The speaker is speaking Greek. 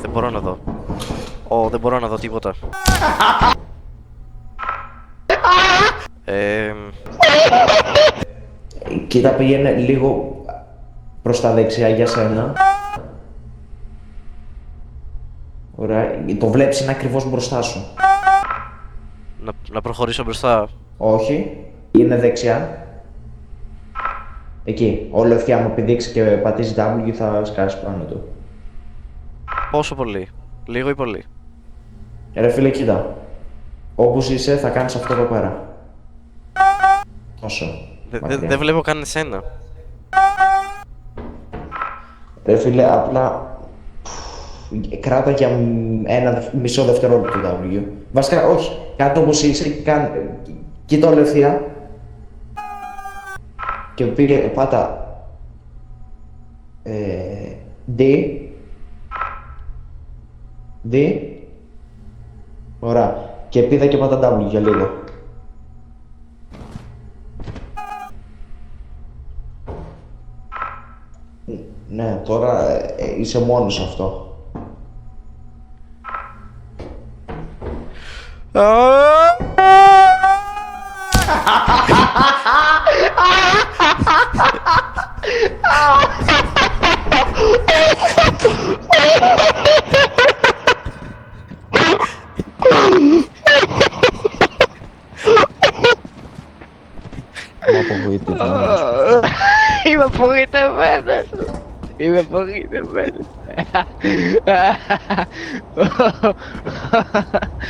Δεν μπορώ να δω. Δεν μπορώ να δω τίποτα. Κοίτα, πήγαινε λίγο προς τα δεξιά για σένα. Ωραία, το βλέπεις, είναι ακριβώς μπροστά σου. Να προχωρήσω μπροστά. Όχι, είναι δεξιά. Εκεί, όλο ευκαιρία μου πηδήξει και πατήσει W θα σκάσει πάνω του. Πόσο πολύ? Λίγο ή πολύ? Ρε φίλε, κοίτα. Όπως είσαι θα κάνεις αυτό εδώ πέρα. Όσο. Δεν βλέπω καν εσένα. Ρε φίλε, απλά κράτα για ένα μισό δευτερόλεπτο το W. Βασικά, όχι. Κάτω όπως είσαι και κοίτα όλο ευθεία. Και πήγε, πάτα D. Ωραία. Και πήδα και πάτα W για λίγο. Ναι, τώρα είσαι μόνος αυτό. Είμαι απογοητευμένος. Είμαι απογοητευμένος.